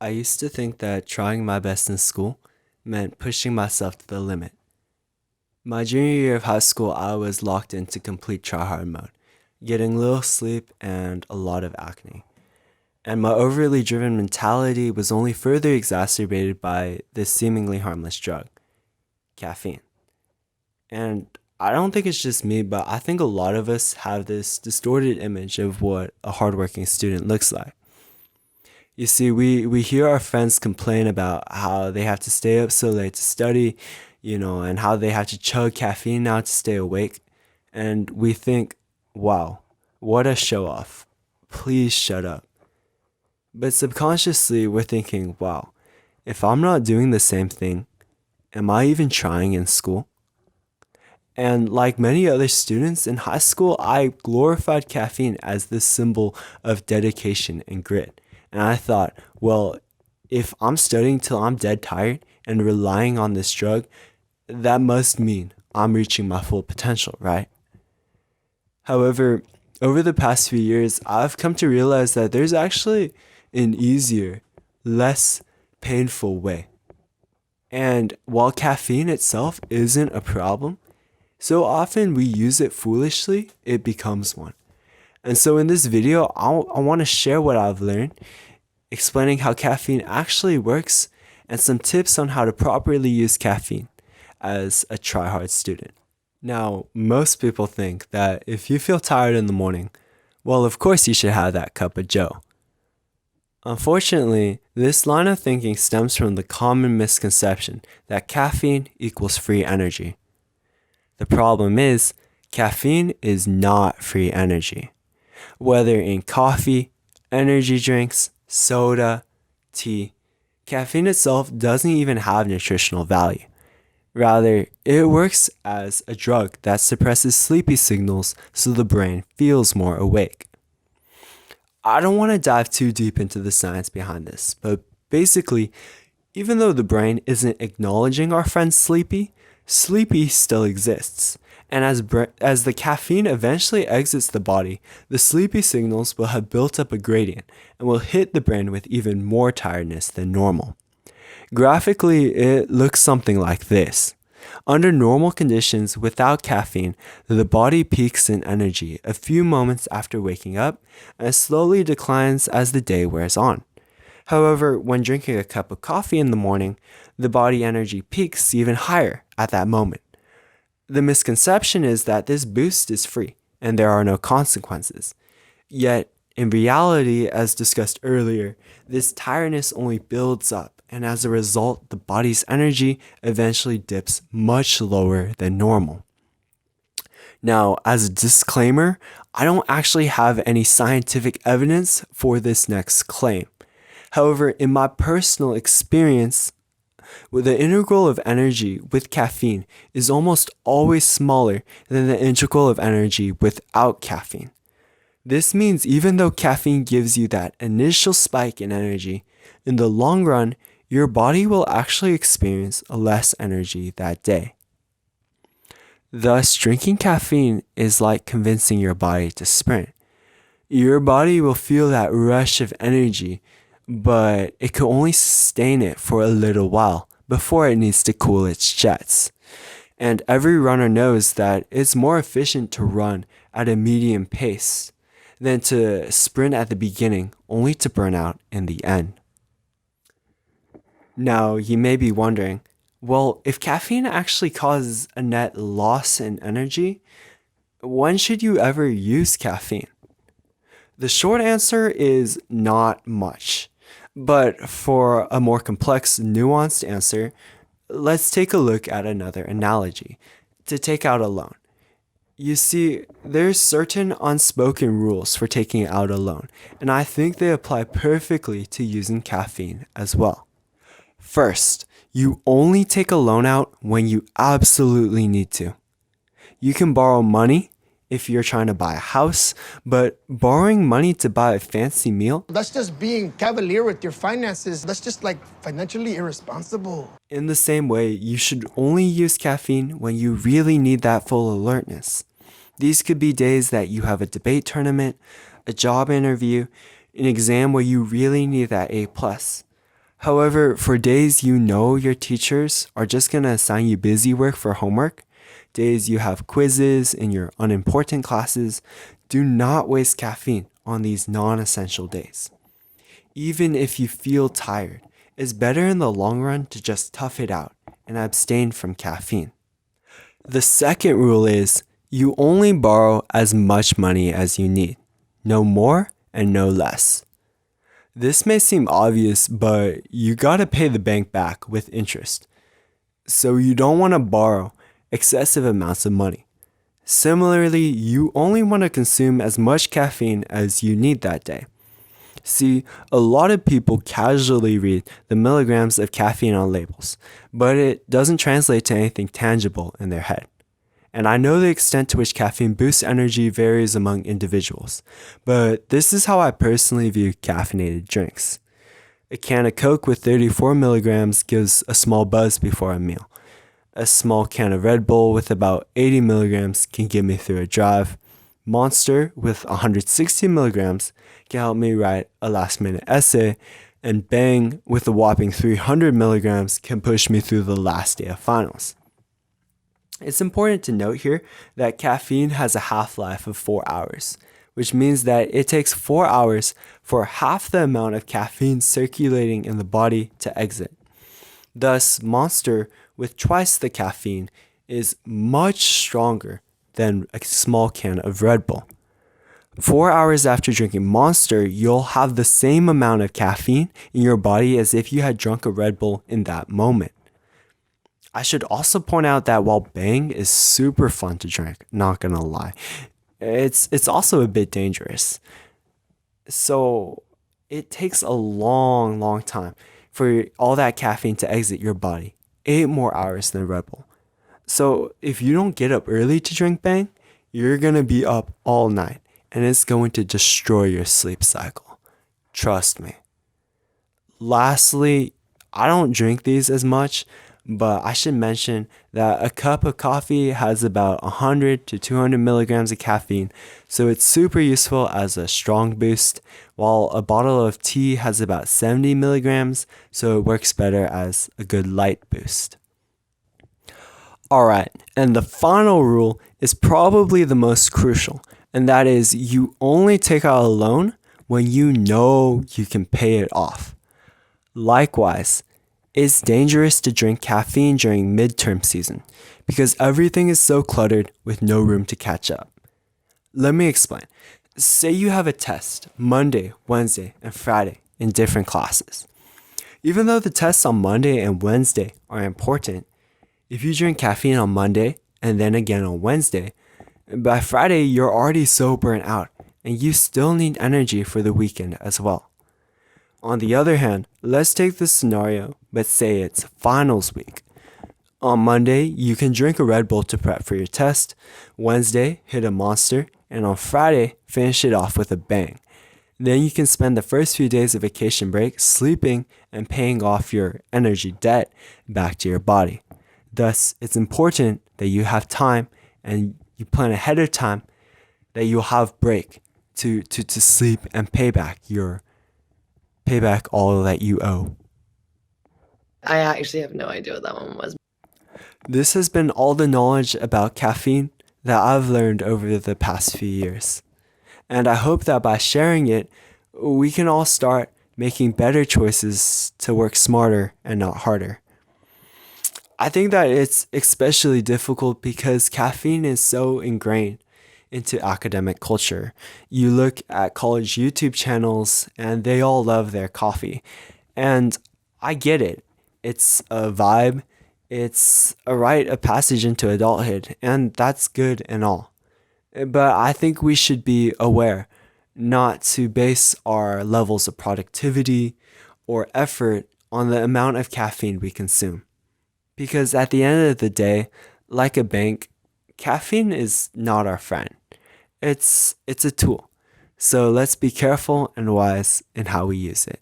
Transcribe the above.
I used to think that trying my best in school meant pushing myself to the limit. My junior year of high school, I was locked into complete tryhard mode, getting little sleep and a lot of acne. And my overly driven mentality was only further exacerbated by this seemingly harmless drug, caffeine. And I don't think it's just me, but I think a lot of us have this distorted image of what a hardworking student looks like. You see, we hear our friends complain about how they have to stay up so late to study, and how they have to chug caffeine now to stay awake. And we think, wow, what a show off. Please shut up. But subconsciously, we're thinking, wow, if I'm not doing the same thing, am I even trying in school? And like many other students in high school, I glorified caffeine as this symbol of dedication and grit. And I thought, well, if I'm studying till I'm dead tired and relying on this drug, that must mean I'm reaching my full potential, right? However, over the past few years, I've come to realize that there's actually an easier, less painful way. And while caffeine itself isn't a problem, so often we use it foolishly, it becomes one. And so in this video, I want to share what I've learned, explaining how caffeine actually works, and some tips on how to properly use caffeine as a try-hard student. Now, most people think that if you feel tired in the morning, well, of course you should have that cup of joe. Unfortunately, this line of thinking stems from the common misconception that caffeine equals free energy. The problem is, caffeine is not free energy. Whether in coffee, energy drinks, soda, tea, caffeine itself doesn't even have nutritional value. Rather, it works as a drug that suppresses sleepy signals so the brain feels more awake. I don't want to dive too deep into the science behind this, but basically, even though the brain isn't acknowledging our friend sleepy, sleepy still exists. And as the caffeine eventually exits the body, the sleepy signals will have built up a gradient and will hit the brain with even more tiredness than normal. Graphically, it looks something like this. Under normal conditions without caffeine, the body peaks in energy a few moments after waking up and slowly declines as the day wears on. However, when drinking a cup of coffee in the morning, the body energy peaks even higher at that moment. The misconception is that this boost is free and there are no consequences. Yet, in reality, as discussed earlier, this tiredness only builds up, and as a result, the body's energy eventually dips much lower than normal. Now, as a disclaimer, I don't actually have any scientific evidence for this next claim. However, in my personal experience, the integral of energy with caffeine is almost always smaller than the integral of energy without caffeine. This means even though caffeine gives you that initial spike in energy, in the long run, your body will actually experience less energy that day. Thus, drinking caffeine is like convincing your body to sprint. Your body will feel that rush of energy, but it can only sustain it for a little while before it needs to cool its jets. And every runner knows that it's more efficient to run at a medium pace than to sprint at the beginning only to burn out in the end. Now, you may be wondering, well, if caffeine actually causes a net loss in energy, when should you ever use caffeine? The short answer is not much. But for a more complex, nuanced answer, let's take a look at another analogy to take out a loan. You see, there's certain unspoken rules for taking out a loan, and I think they apply perfectly to using caffeine as well. First, you only take a loan out when you absolutely need to. You can borrow money if you're trying to buy a house, but borrowing money to buy a fancy meal, That's just being cavalier with your finances. That's just like financially irresponsible. in the same way, you should only use caffeine when you really need that full alertness. These could be days that you have a debate tournament, a job interview, an exam where you really need that A+. However, for days you know your teachers are just going to assign you busy work for homework, days you have quizzes in your unimportant classes, do not waste caffeine on these non-essential days. Even if you feel tired, it's better in the long run to just tough it out and abstain from caffeine. The second rule is you only borrow as much money as you need, no more and no less. This may seem obvious, but you gotta pay the bank back with interest. So you don't want to borrow excessive amounts of money. Similarly, you only want to consume as much caffeine as you need that day. See, a lot of people casually read the milligrams of caffeine on labels, but it doesn't translate to anything tangible in their head. And I know the extent to which caffeine boosts energy varies among individuals, but this is how I personally view caffeinated drinks. A can of Coke with 34 milligrams gives a small buzz before a meal. A small can of Red Bull with about 80 milligrams can get me through a drive. Monster with 160 milligrams can help me write a last-minute essay. And Bang with a whopping 300 milligrams can push me through the last day of finals. It's important to note here that caffeine has a half-life of 4 hours, which means that it takes 4 hours for half the amount of caffeine circulating in the body to exit. Thus, Monster with twice the caffeine is much stronger than a small can of Red Bull. 4 hours after drinking Monster, you'll have the same amount of caffeine in your body as if you had drunk a Red Bull in that moment. I should also point out that while Bang is super fun to drink, not gonna lie, it's also a bit dangerous. So it takes a long time for all that caffeine to exit your body. 8 more hours than Red Bull. So if you don't get up early to drink Bang, you're gonna be up all night and it's going to destroy your sleep cycle. Trust me. Lastly, I don't drink these as much, but I should mention that a cup of coffee has about 100 to 200 milligrams of caffeine, so it's super useful as a strong boost, while a bottle of tea has about 70 milligrams, so it works better as a good light boost. Alright, and the final rule is probably the most crucial, and that is you only take out a loan when you know you can pay it off. Likewise, it's dangerous to drink caffeine during midterm season because everything is so cluttered with no room to catch up. Let me explain. Say you have a test Monday, Wednesday, and Friday in different classes. Even though the tests on Monday and Wednesday are important, if you drink caffeine on Monday and then again on Wednesday, by Friday you're already so burnt out and you still need energy for the weekend as well. On the other hand, let's take this scenario, but say it's finals week. On Monday, you can drink a Red Bull to prep for your test. Wednesday, hit a Monster. And on Friday, finish it off with a Bang. Then you can spend the first few days of vacation break sleeping and paying off your energy debt back to your body. Thus, it's important that you have time and you plan ahead of time that you'll have break to sleep and pay back all that you owe. I actually have no idea what that one was. This has been all the knowledge about caffeine that I've learned over the past few years. And I hope that by sharing it, we can all start making better choices to work smarter and not harder. I think that it's especially difficult because caffeine is so ingrained into academic culture. You look at college YouTube channels and they all love their coffee. And I get it. It's a vibe. It's a rite of passage into adulthood. And that's good and all. But I think we should be aware not to base our levels of productivity or effort on the amount of caffeine we consume. Because at the end of the day, like a bank, caffeine is not our friend. It's a tool. So let's be careful and wise in how we use it.